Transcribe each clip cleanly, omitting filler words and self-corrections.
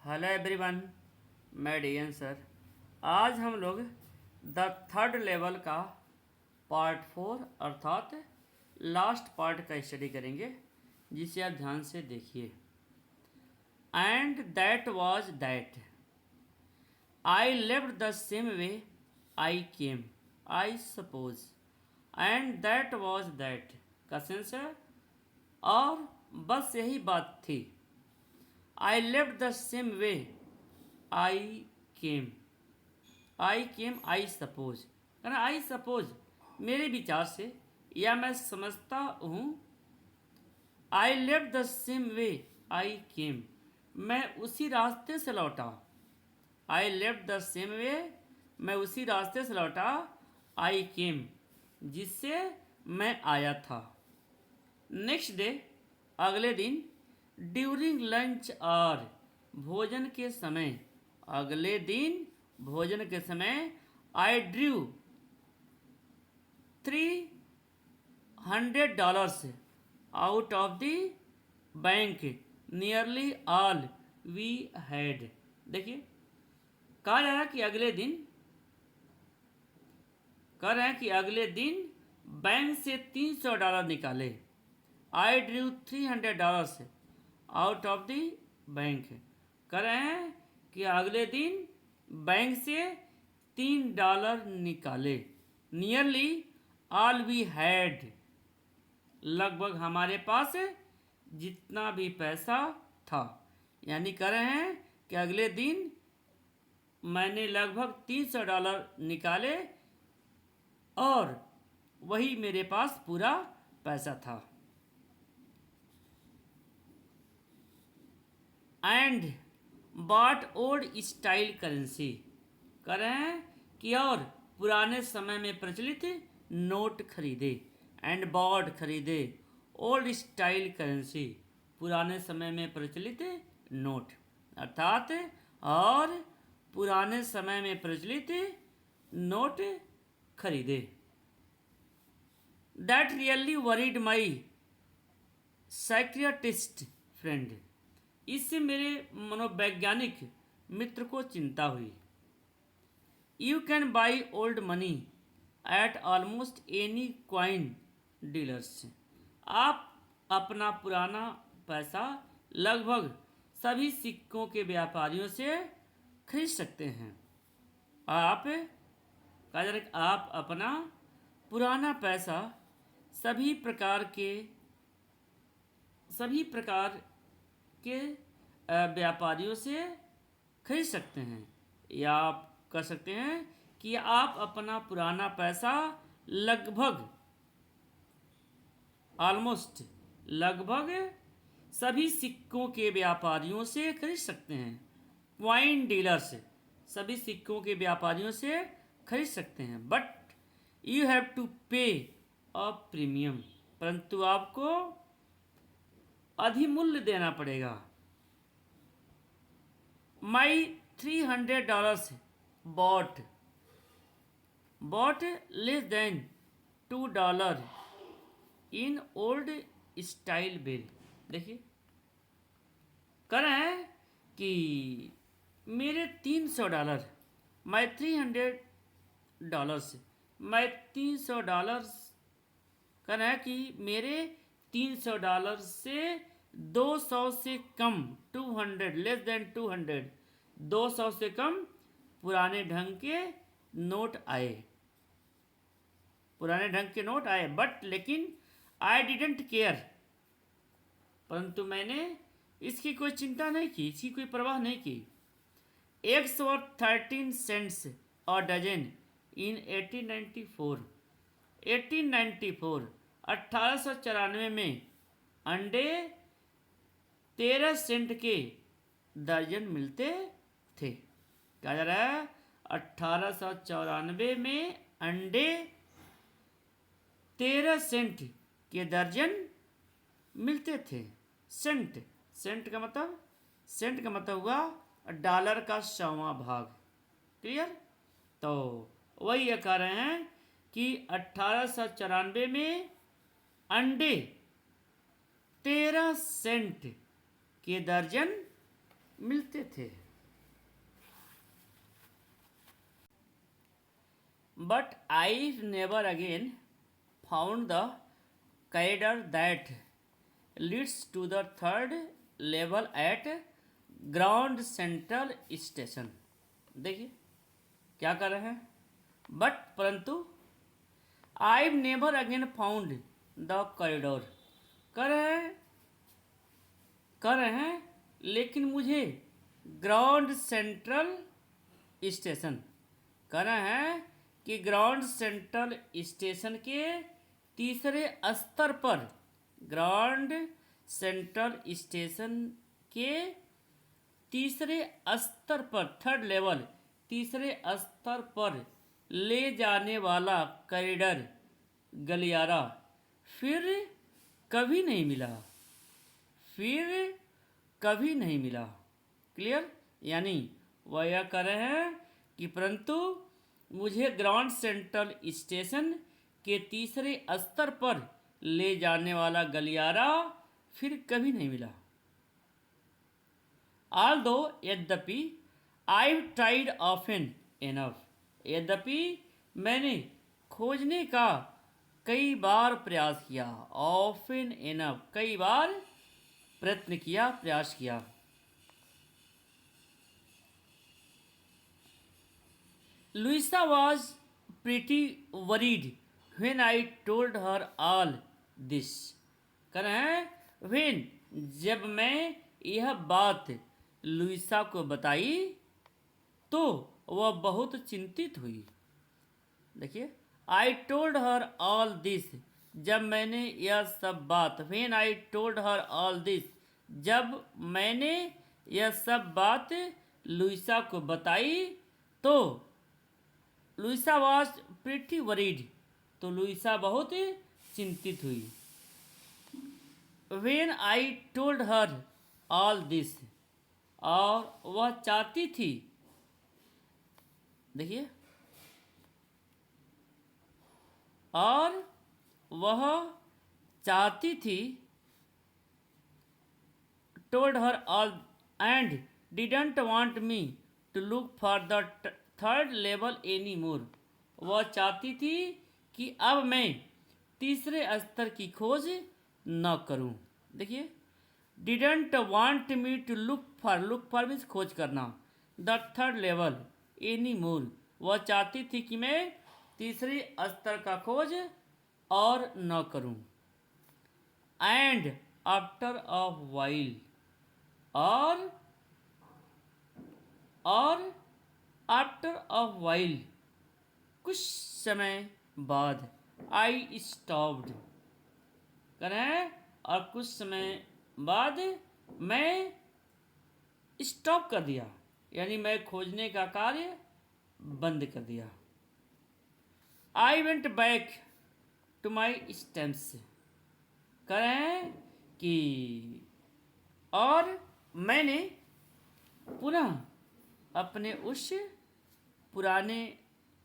Hello everyone, मैं DN sir. आज हम लोग द थर्ड लेवल का पार्ट 4 अर्थात लास्ट पार्ट का स्टडी करेंगे, जिसे आप ध्यान से देखिए। And that was that I left the same way I came I suppose. And that was that का सेंस है और बस यही बात थी। I left the same way I came I suppose, I suppose मेरे विचार से या मैं समझता हूँ। I left the same way I came, मैं उसी रास्ते से लौटा। I left the same way, मैं उसी रास्ते से लौटा। आई केम, जिससे मैं आया था। नेक्स्ट डे, अगले दिन। ड्यूरिंग लंच आवर, भोजन के समय। अगले दिन भोजन के समय। I drew $300 out of the bank, nearly all we had. देखिए, कहा जा रहा है कि अगले दिन बैंक से $300 निकाले। आई drew $300 out of the bank, कह रहे हैं कि अगले दिन बैंक से $3 निकाले। नियरली ऑल वी हैड, लगभग हमारे पास जितना भी पैसा था। यानी कह रहे हैं कि अगले दिन मैंने लगभग $300 निकाले और वही मेरे पास पूरा पैसा था। And bought old style currency, कह रहे हैं कि और पुराने समय में प्रचलित नोट खरीदे। एंड बॉट खरीदे, ओल्ड स्टाइल करेंसी, पुराने समय में प्रचलित नोट, अर्थात और पुराने समय में प्रचलित नोट खरीदे। That really worried my psychiatrist friend, इससे मेरे मनोवैज्ञानिक मित्र को चिंता हुई। You can buy old money at almost any coin dealers, आप अपना पुराना पैसा लगभग सभी सिक्कों के व्यापारियों से खरीद सकते हैं। आप अपना पुराना पैसा सभी प्रकार के व्यापारियों से खरीद सकते हैं। या आप कह सकते हैं कि आप अपना पुराना पैसा लगभग सभी सिक्कों के व्यापारियों से खरीद सकते हैं। क्वाइन डीलर्स, सभी सिक्कों के व्यापारियों से खरीद सकते हैं। बट यू हैव टू पे अ प्रीमियम, परंतु आपको अधिमूल्य देना पड़ेगा। My $300 bought less than $2 in old style bill. देखिए, कह रहे हैं कि मेरे $300, मैं $300 कह रहे हैं कि मेरे $300 से 200 से कम, 200 लेस देन 200 से कम पुराने ढंग के नोट आए। बट लेकिन आई डिडेंट केयर, परंतु मैंने इसकी कोई चिंता नहीं की, इसकी कोई परवाह नहीं की। Eggs were 13 cents a dozen in 1894 में अंडे 13 सेंट के दर्जन मिलते थे। क्या जा रहा है? 1894 में अंडे 13 सेंट के दर्जन मिलते थे। सेंट का मतलब हुआ डॉलर का 100वां भाग। क्लियर? तो वही ये कह रहे हैं कि 1894 में अंडे 13 सेंट के दर्जन मिलते थे। But I never again found the corridor that leads to the third level at Grand Central Station. देखिए क्या कर रहे हैं, बट परंतु I never again found the corridor कर रहे हैं लेकिन मुझे ग्राउंड सेंट्रल स्टेशन कर रहे हैं कि ग्राउंड सेंट्रल स्टेशन के तीसरे स्तर पर, ग्राउंड सेंट्रल स्टेशन के तीसरे स्तर पर, थर्ड लेवल तीसरे स्तर पर ले जाने वाला कॉरिडोर गलियारा फिर कभी नहीं मिला, फिर कभी नहीं मिला। क्लियर, यानी वह यह कह रहे हैं कि परंतु मुझे ग्राउंड सेंट्रल स्टेशन के तीसरे स्तर पर ले जाने वाला गलियारा फिर कभी नहीं मिला। ऑल्दो यद्यपि आई ट्राइड ऑफन एनफ, यद्यपि मैंने खोजने का कई बार प्रयास किया, ऑफन एनफ कई बार प्रयत्न किया, प्रयास किया। Louisa was pretty worried when I told her all this. कह रहे हैं व्हेन, जब मैं यह बात लुइसा को बताई तो वह बहुत चिंतित हुई। देखिए, I told her all this, जब मैंने यह सब बात, when I told her all this, जब मैंने यह सब बात लुइसा को बताई तो लुइसा वॉज प्रिटी वरीड, तो लुइसा बहुत चिंतित हुई। When I told her all this, और वह चाहती थी, देखिए, और वह चाहती थी, told her all and didn't want me to look for the third level any more. वह चाहती थी कि अब मैं तीसरे स्तर की खोज न करूं। देखिए, didn't want me to look for means खोज करना, the third level any more, वह चाहती थी कि मैं तीसरे स्तर का खोज और न करूं। एंड आफ्टर अ वाइल, और आफ्टर अ वाइल, कुछ समय बाद, आई स्टॉप्ड, करें, और कुछ समय बाद मैं स्टॉप कर दिया, यानी मैं खोजने का कार्य बंद कर दिया। I went back to my stamps, करें कि, और मैंने पुनः अपने उस पुराने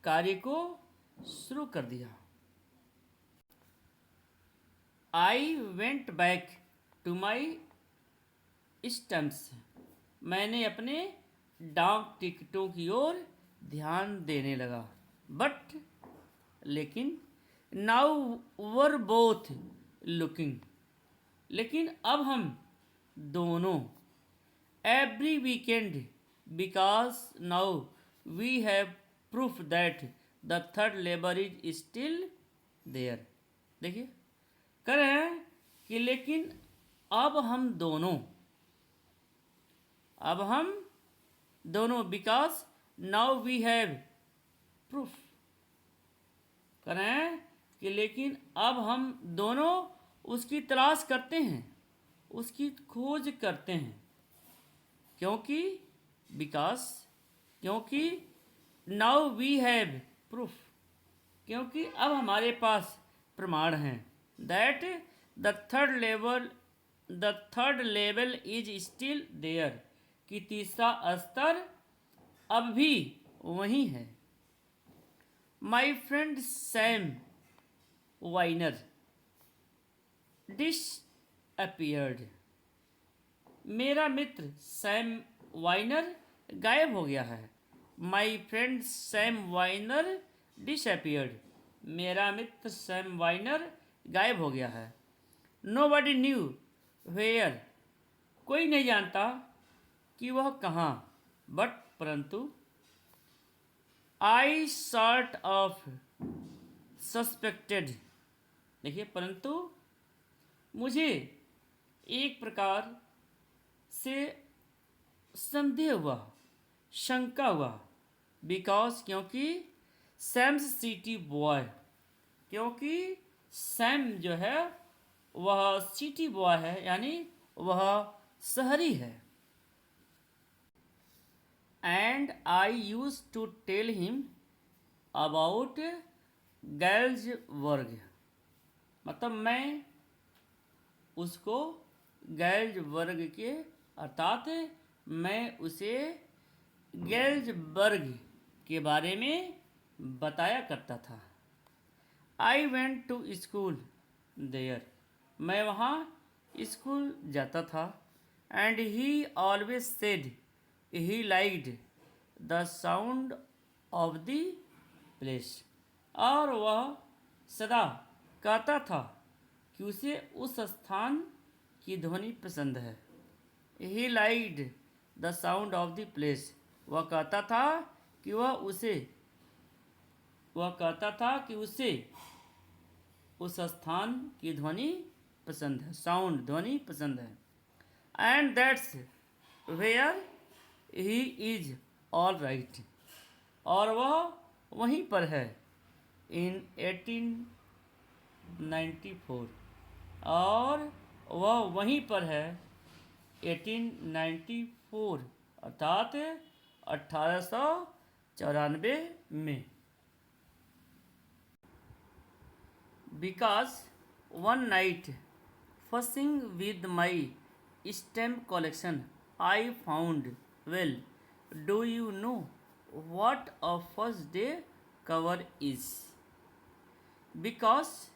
कार्य को शुरू कर दिया। I went back to my stamps, मैंने अपने डाक टिकटों की ओर ध्यान देने लगा। बट, लेकिन, नाउ वर बोथ लुकिंग, लेकिन अब हम दोनों, every weekend, because now we have proof that the third लेबर इज स्टिल देयर। देखिए, कह रहे हैं कि लेकिन अब हम दोनों, because now we have proof, कह रहे हैं कि लेकिन अब हम दोनों उसकी तलाश करते हैं, उसकी खोज करते हैं, क्योंकि, बिकॉज, क्योंकि, नाउ वी हैव प्रूफ, क्योंकि अब हमारे पास प्रमाण हैं, that the third level is still there, कि तीसरा स्तर अब भी वहीं है। My friend Sam Weiner disappeared, मेरा मित्र सैम वाइनर गायब हो गया है। My friend Sam Weiner disappeared. मेरा मित्र सैम वाइनर गायब हो गया है। Nobody knew where. कोई नहीं जानता कि वह कहाँ। बट परंतु आई सॉर्ट ऑफ सस्पेक्टेड। देखिए, परंतु मुझे एक प्रकार से संदेह हुआ, शंका हुआ। बिकॉज क्योंकि सैम्स सिटी बॉय, क्योंकि सैम जो है वह सिटी बॉय है, यानी वह शहरी है। And I used to tell him about Galesburg. मतलब मैं उसको गैल्सबर्ग के अर्थात मैं उसे गैल्सबर्ग के बारे में बताया करता था। I went to school there. मैं वहाँ स्कूल जाता था। And he always said he liked the sound of the place. और वह सदा कहता था कि उसे उस स्थान की ध्वनि पसंद है। ही liked the sound of the place. वह कहता था कि उसे उस स्थान की ध्वनि पसंद है, साउंड ध्वनि पसंद है। And that's where he is all right. और वह वहीं पर है इन 1894। और वह वहीं पर है 1894 अर्थात 1894 में। Because one night, fussing with my stamp collection, I found, well, do you know what a first day cover is? Because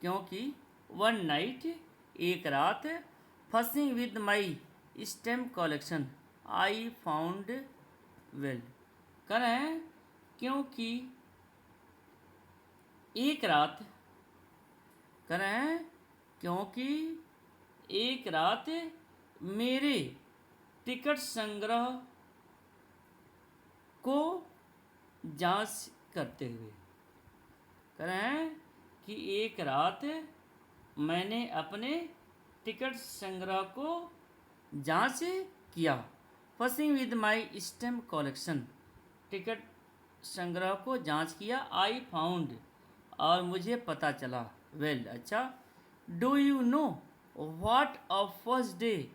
क्योंकि one night एक रात, fussing with my stamp collection, I found, well, कह रहे हैं क्योंकि एक रात, कह रहे हैं क्योंकि एक रात मेरे टिकट संग्रह को जांच करते हुए, कह रहे हैं कि एक रात मैंने अपने टिकट संग्रह को जांच किया। Fussing with my stamp collection, ticket संग्रह को जांच किया। आई फाउंड, और मुझे पता चला। वेल, अच्छा। Do you know what a first day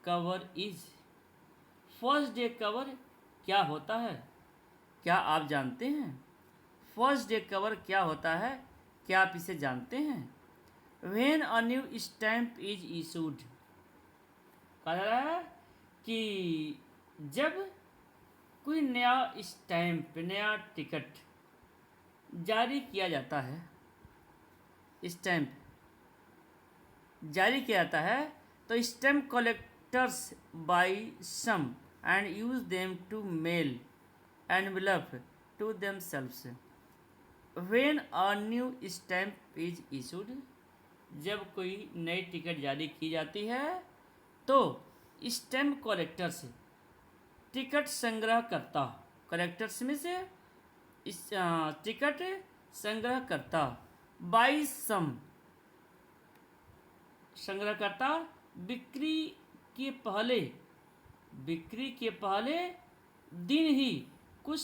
cover is? First day cover क्या होता है? क्या आप जानते हैं फर्स्ट डे कवर क्या होता है? क्या आप इसे जानते हैं? When a new stamp is issued, कहा जा रहा है कि जब कोई नया स्टैम्प, नया टिकट जारी किया जाता है, स्टैम्प जारी किया जाता है, तो stamp collectors buy some and use them to mail envelope to themselves when a new stamp is issued. जब कोई नई टिकट जारी की जाती है तो स्टैम्प कलेक्टर्स, टिकट संग्रह करता, कलेक्टर्स में से इस टिकट संग्रह करता, बाई सम, संग्रहकर्ता बिक्री के पहले, बिक्री के पहले दिन ही कुछ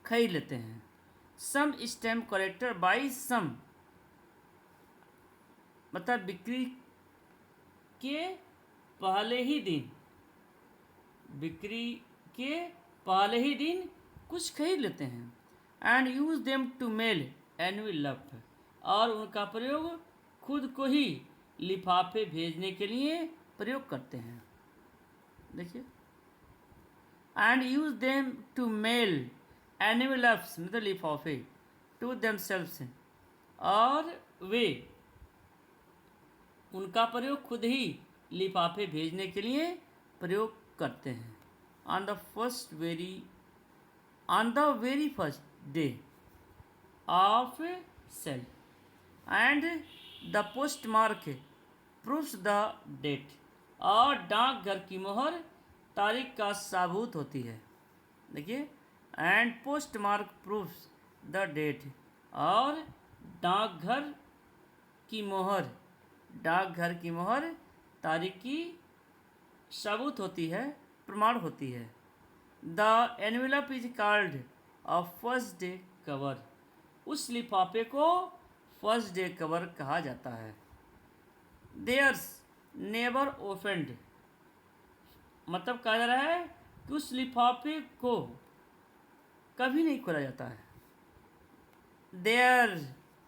खरीद लेते हैं। सम स्टैम्प कलेक्टर बाई सम, मतलब बिक्री के पहले ही दिन, बिक्री के पहले ही दिन कुछ खरीद लेते हैं। And use them to mail envelope, और उनका प्रयोग खुद को ही लिफाफे भेजने के लिए प्रयोग करते हैं। देखिए, and use them to mail envelopes, मतलब लिफाफे, टू देमसेल्व्स, और वे उनका प्रयोग खुद ही लिफाफे भेजने के लिए प्रयोग करते हैं। On the very first day of sale and the post mark proofs the date. और डाकघर की मोहर तारीख का साबूत होती है। देखिए, and post mark proofs the date. और डाकघर की मोहर तारीख की सबूत होती है, प्रमाण होती है। The envelope is called a first day cover. उस लिफाफे को फर्स्ट डे कवर कहा जाता है। देयर्स नेवर ओपन्ड, मतलब कहा जा रहा है कि उस लिफाफे को कभी नहीं खोला जाता है। देयर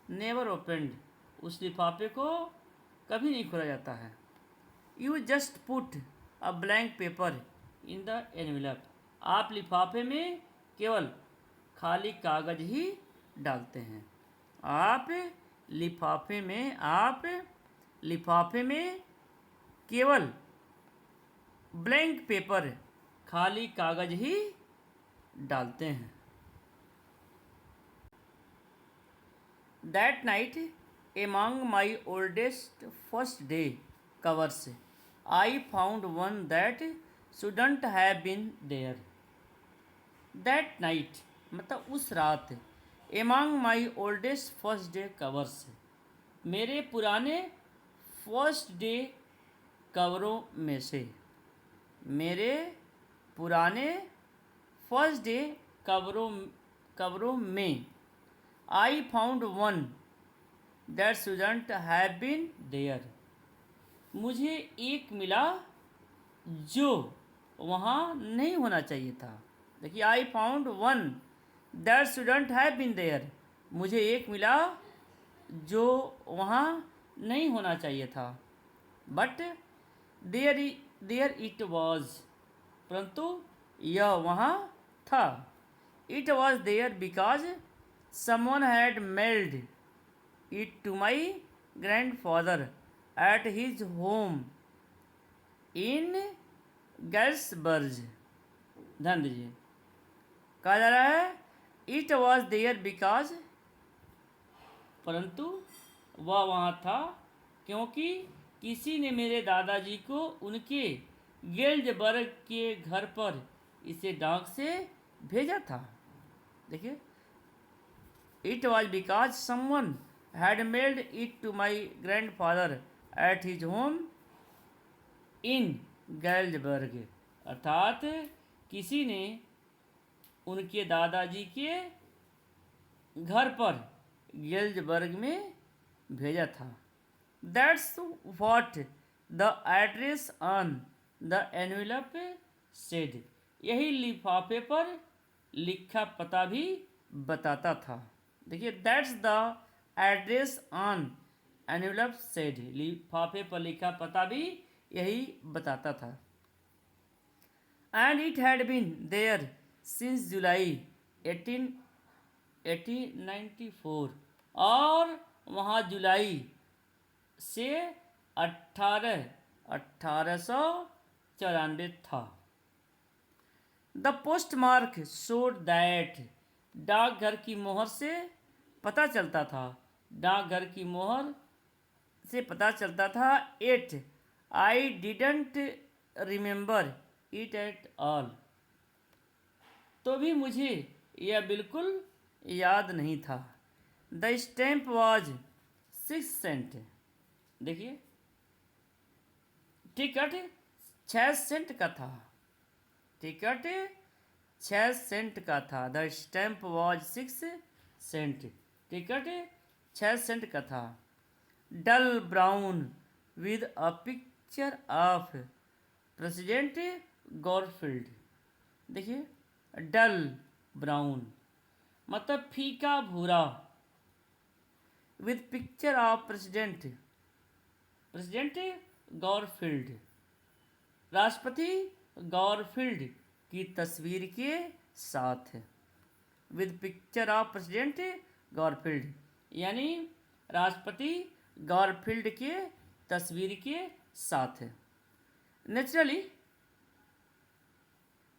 नेवर ओपन्ड, उस लिफाफे को कभी नहीं खोला जाता है। You just put a blank paper in the envelope. आप लिफाफे में केवल खाली कागज ही डालते हैं। आप लिफाफे में केवल ब्लैंक पेपर, खाली कागज ही डालते हैं। That night among my oldest first day covers I found one that shouldn't have been there. That night मतलब उस रात, among my oldest first day covers, मेरे पुराने फर्स्ट डे कवरों में से, मेरे पुराने फर्स्ट डे कवरों में I found one that shouldn't have been there. मुझे एक मिला जो वहाँ नहीं होना चाहिए था। देखिए, I found one that shouldn't have been there. मुझे एक मिला जो वहाँ नहीं होना चाहिए था। बट देयर इट वॉज, परंतु यह वहाँ था। It was there because someone had mailed it to my grandfather at his home in Galesburg. ध्यान दीजिए, कहा जा रहा है इट वॉज देयर बिकॉज, परंतु वह वहाँ था क्योंकि किसी ने मेरे दादाजी को उनके गेल्डबर्ग के घर पर इसे डाक से भेजा था। देखिए, it was because someone had mailed it to my grandfather at his home in Galesburg, अर्थात किसी ने उनके दादाजी के घर पर गेल्डबर्ग में भेजा था। That's what the address on the envelope said. यही लिफाफे पर लिखा पता भी बताता था। देखिए, that's the address on envelope said, लिफाफे पर लिखा पता भी यही बताता था। And it had been there since July 1894, और वहाँ जुलाई से 1894 था। The post mark showed that, डाकघर की मोहर से पता चलता था, डाकघर की मोहर से पता चलता था। At I didn't remember it at all, तो भी मुझे यह बिल्कुल याद नहीं था। The stamp was 6 cent. देखिए, टिकट 6 सेंट का था, टिकट 6 सेंट का था। द स्टैम्प वॉज 6 सेंट, टिकट 6 सेंट का था। Dull brown with a picture of President Garfield. देखिए, डल ब्राउन मतलब फीका भूरा, with picture of President Garfield, राष्ट्रपति गॉरफील्ड की तस्वीर के साथ। With picture of President Garfield यानी राष्ट्रपति गॉरफील्ड के तस्वीर के साथ। Naturally,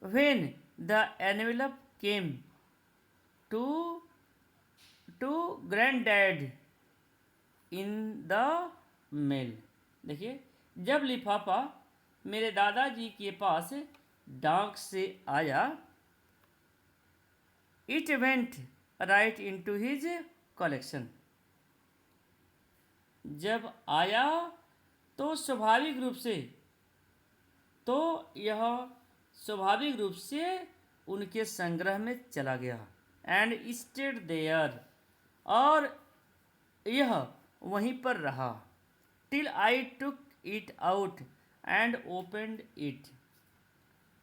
when the envelope came to granddad in the mail, देखिए जब लिफाफा मेरे दादाजी के पास डाक से आया, it went right into his collection. जब आया तो यह स्वाभाविक रूप से उनके संग्रह में चला गया। एंड स्टेड देयर, और यह वहीं पर रहा। Till I took it out and opened it,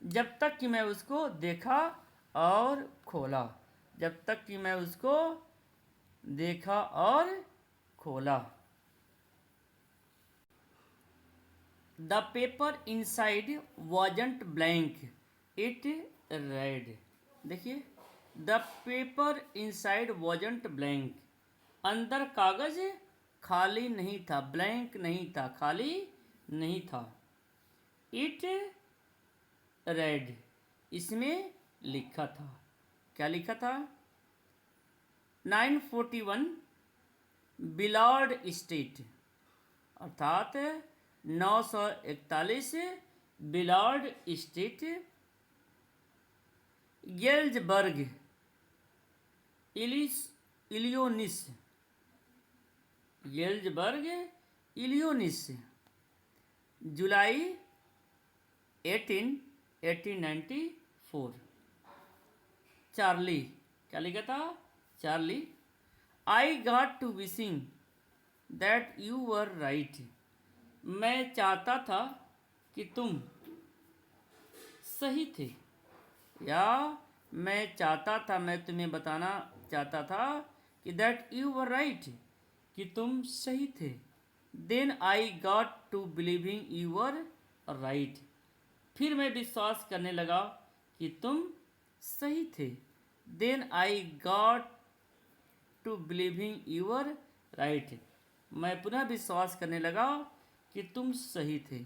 जब तक कि मैं उसको देखा और खोला। जब तक कि मैं उसको देखा और खोला। The paper inside wasn't blank, it read. देखिए the paper inside wasn't blank, अंदर कागज खाली नहीं था, ब्लैंक नहीं था, खाली नहीं था। इट रेड, इसमें लिखा था, क्या लिखा था? 941 बिलार्ड स्ट्रीट, अर्थात 941 बिलार्ड स्ट्रीट, गेल्जबर्ग, इलियोनिस, गेल्जबर्ग इलियोनिस, जुलाई 1894। चार्ली, क्या लिखा था? Charlie, I got to wishing that you were right, मैं चाहता था कि तुम सही थे, या मैं चाहता था, मैं तुम्हें बताना चाहता था कि दैट यू वर राइट, कि तुम सही थे। Then I got to believing you were right, फिर मैं विश्वास करने लगा कि तुम सही थे। Then I got to believing you were right, मैं पुनः विश्वास करने लगा कि तुम सही थे।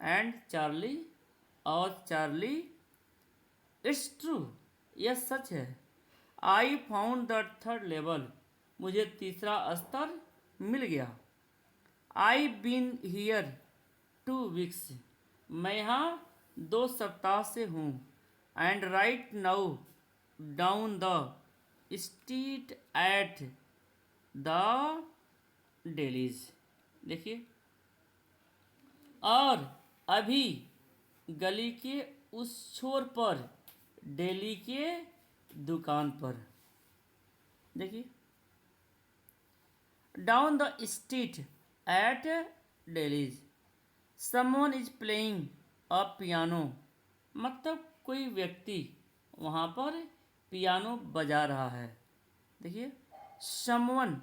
एंड चार्ली, और चार्ली, इट्स ट्रू, यह सच है। I found the third level, मुझे तीसरा स्तर मिल गया। आई बीन हियर 2 वीक्स, मैं यहाँ 2 सप्ताह से हूँ। And right now down the street at the dailies, देखिए, और अभी गली के उस छोर पर, डेली के दुकान पर, देखिए, down the street at Daly's, someone is playing a piano, मतलब कोई व्यक्ति वहाँ पर पियानो बजा रहा है। देखिए, समवन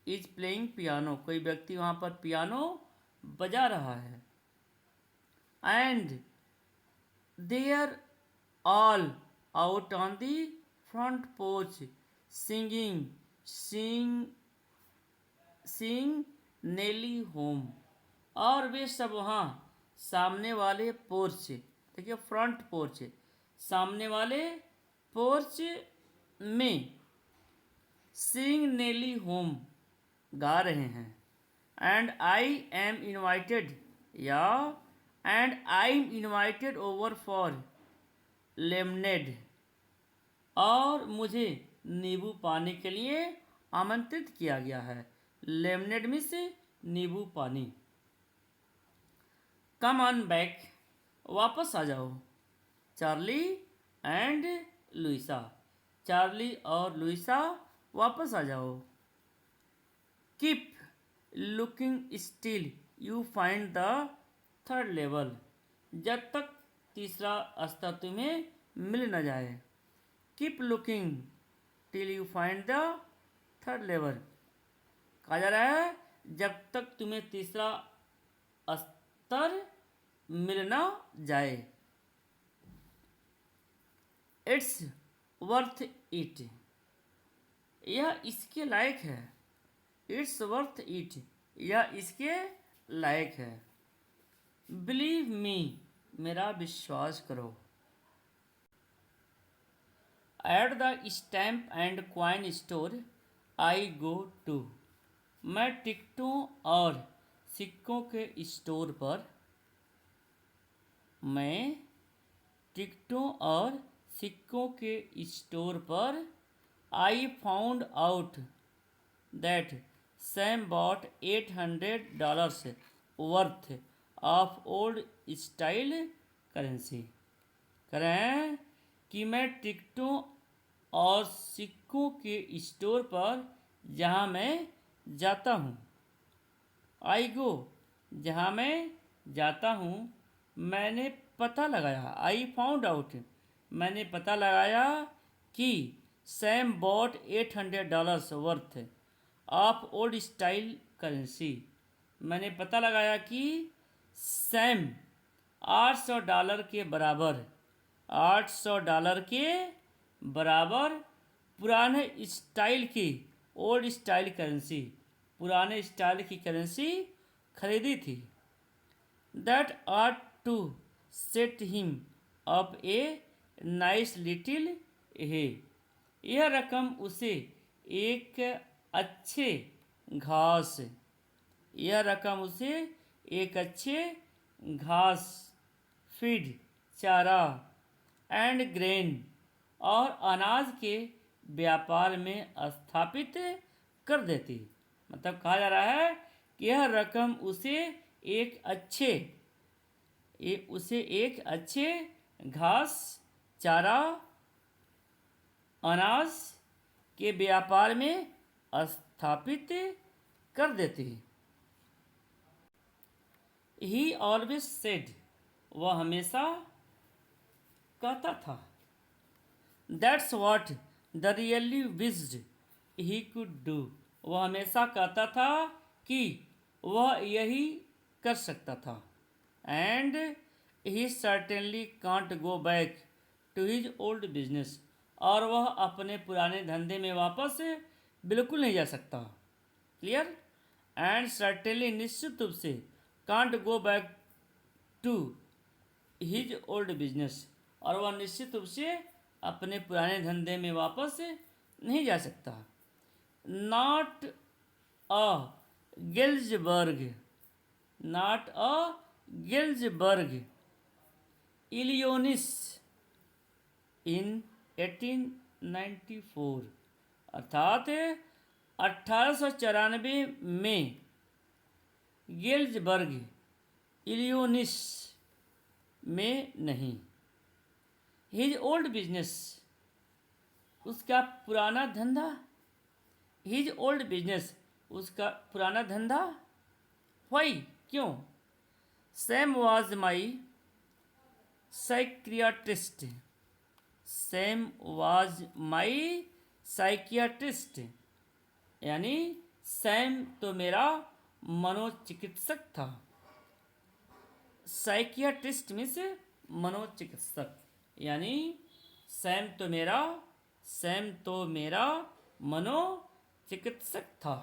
इज प्लेइंग पियानो, कोई व्यक्ति वहाँ पर पियानो बजा रहा है। And they're all out on the front porch singing sing Nellie home, और वे सब वहाँ सामने वाले पोर्च, देखिए फ्रंट पोर्च, सामने वाले पोर्च में सिंग नेली होम गा रहे हैं। एंड आई एम इन्वाइटेड, या and I am invited over for lemonade, और मुझे नींबू पानी के लिए आमंत्रित किया गया है। लेमनेड में से नींबू पानी। कम ऑन बैक, वापस आ जाओ। चार्ली एंड लुइसा, चार्ली और लुइसा वापस आ जाओ। Keep looking still you find the third level, जब तक तीसरा स्तर तुम्हें मिल न जाए। Keep looking till you find the third level, कहा जा रहा है जब तक तुम्हें तीसरा स्तर मिल न जाए। इट्स वर्थ इट, यह इसके लायक है। इट्स वर्थ इट, यह इसके लायक है। बिलीव मी, मेरा विश्वास करो। At the stamp and coin store I go to, मैं टिकटों और सिक्कों के स्टोर पर, मैं टिकटों और सिक्कों के स्टोर पर, I found out that Sam bought $800 worth of old style currency. करें कि मैं टिकटों और सिक्कों के स्टोर पर जहाँ मैं जाता हूँ, आई गो, जहाँ मैं जाता हूँ, मैंने पता लगाया, आई फाउंड आउट, मैंने पता लगाया कि Sam bought $800 worth of old style currency, मैंने पता लगाया कि सैम $800 के बराबर, $800 के बराबर पुराने स्टाइल की, ओल्ड स्टाइल करेंसी, पुराने स्टाइल की करेंसी खरीदी थी। That are to set him up a nice little hay, यह रकम उसे एक अच्छे घास, यह रकम उसे एक अच्छे घास, फीड, चारा, एंड ग्रेन, और अनाज के व्यापार में स्थापित कर देती। मतलब कहा जा रहा है कि यह रकम उसे एक अच्छे घास, चारा, अनाज के व्यापार में स्थापित कर देती। ही ऑलवेज सेड, वह हमेशा कहता था, that's what the really wished he could do, वह हमेशा कहता था कि वह यही कर सकता था। And he certainly can't go back to his old business, और वह अपने पुराने धंधे में वापस बिल्कुल नहीं जा सकता। क्लियर। एंड सर्टेनली, निश्चित रूप से, can't go back to his old business, और वह निश्चित रूप से अपने पुराने धंधे में वापस नहीं जा सकता। नॉट अ गिल्सबर्ग, नॉट अ गिल्सबर्ग इलियोनिस इन 1894, अर्थात 1894 में गिल्सबर्ग इलियोनिस में नहीं। हिज ओल्ड बिजनेस, उसका पुराना धंधा, हिज ओल्ड बिजनेस, उसका पुराना धंधा, वाई, क्यों, Sam was my psychiatrist, Sam was my psychiatrist, यानी सैम तो मेरा मनोचिकित्सक था। साइकियाट्रिस्ट मीन्स मनोचिकित्सक, यानी सैम तो मेरा मनोचिकित्सक था।